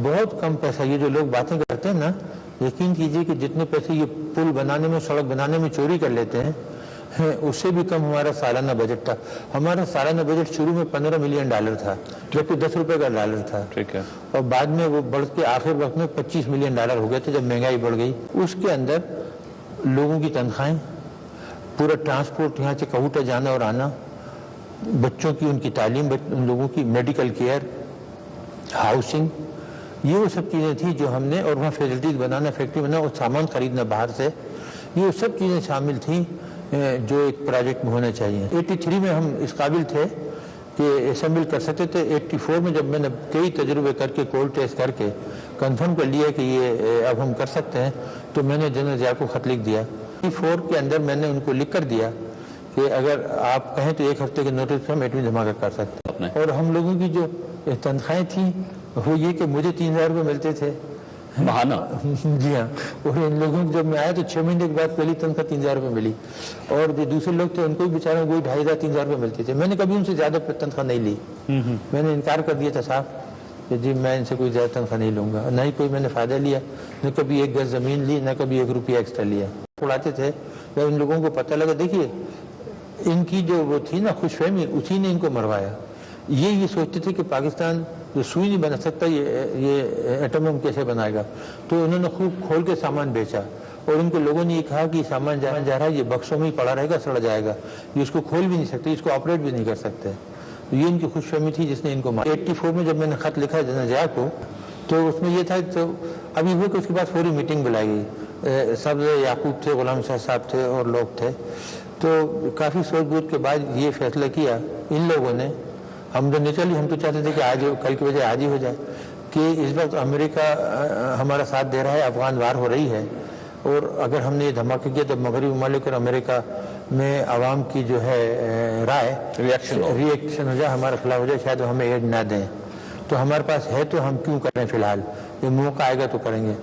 بہت کم پیسہ. یہ جو لوگ باتیں کرتے ہیں نا, یقین کیجئے کہ جتنے پیسے یہ پل بنانے میں, سڑک بنانے میں چوری کر لیتے ہیں, اس سے بھی کم ہمارا سالانہ بجٹ تھا. ہمارا سالانہ بجٹ شروع میں $15 ملین تھا, جبکہ $10 کا ڈالر تھا. ٹھیک ہے. اور بعد میں وہ بڑھ کے آخر وقت میں $25 ملین ہو گئے تھے جب مہنگائی بڑھ گئی. اس کے اندر لوگوں کی تنخواہیں, پورا ٹرانسپورٹ یہاں سے کہوٹہ جانا اور آنا, بچوں کی ان کی تعلیم, ان لوگوں کی میڈیکل کیئر, ہاؤسنگ, یہ وہ سب چیزیں تھیں جو ہم نے, اور وہاں فیسلٹیز بنانا, فیکٹری بنانا اور سامان خریدنا باہر سے, یہ سب چیزیں شامل تھیں جو ایک پروجیکٹ میں ہونا چاہیے. 83 میں ہم اس قابل تھے کہ اسمبل کر سکتے تھے. 84 میں جب میں نے کئی تجربے کر کے, کولڈ ٹیسٹ کر کے کنفرم کر لیا کہ یہ اب ہم کر سکتے ہیں, تو میں نے جنرل ضیاء کو خط لکھ دیا. 84 کے اندر میں نے ان کو لکھ کر دیا کہ اگر آپ کہیں تو 1 ہفتے کے نوٹس پہ ہم ایٹمی دھماکہ کر سکتے ہیں. اور ہم لوگوں کی جو تنخواہیں تھیں وہ یہ کہ مجھے $3000 ملتے تھے. بہانہ. جی ہاں. اور ان لوگوں کو جب میں آیا تو 6 مہینے کے بعد پہلی تنخواہ $3000 ملی, اور جو دوسرے لوگ تھے ان کو بھی بیچاروں کو $2500-3000 ملتے تھے. میں نے کبھی ان سے زیادہ تنخواہ نہیں لی. میں نے انکار کر دیا تھا صاحب کہ جی میں ان سے کوئی زیادہ تنخواہ نہیں لوں گا. نہ ہی کوئی میں نے فائدہ لیا, نہ کبھی 1 گز زمین لی, نہ کبھی $1 ایکسٹرا لیا. اڑاتے تھے. جب ان لوگوں کو پتہ لگا, دیکھیے ان کی جو وہ تھی نا خوش فہمی, اسی نے ان کو مروایا. یہ سوچتے تھے کہ پاکستان جو سوئی نہیں بنا سکتا, یہ ایٹم بم کیسے بنائے گا. تو انہوں نے خوب کھول کے سامان بیچا, اور ان کو لوگوں نے یہ کہا کہ یہ سامان جا رہا ہے, یہ بکسوں میں ہی پڑا رہے گا, سڑ جائے گا, یہ اس کو کھول بھی نہیں سکتے, اس کو آپریٹ بھی نہیں کر سکتے. تو یہ ان کی خوش فہمی تھی جس نے ان کو مارا. 84 میں جب میں نے خط لکھا جنرل ضیاء کو, تو اس میں یہ تھا, تو ابھی وہ کہ اس کے بعد فوری میٹنگ بلائی گئی. سبز یعقوب تھے, غلام شاہ صاحب تھے, اور لوگ تھے. تو کافی سوچ بوجھ کے بعد یہ فیصلہ کیا ان لوگوں نے, ہم تو نہیں چلی, ہم تو چاہتے تھے کہ آج کل کی وجہ آج ہی ہو جائے, کہ اس وقت امریکہ ہمارا ساتھ دے رہا ہے, افغان وار ہو رہی ہے, اور اگر ہم نے یہ دھماکہ کیا تو مغربی ممالک اور امریکہ میں عوام کی جو ہے رائے, ریئیکشن ہو جائے, ہمارا خلاف ہو جائے, شاید ہمیں ایڈ نہ دیں. تو ہمارے پاس ہے تو ہم کیوں کریں, فی الحال یہ موقع آئے گا تو کریں گے.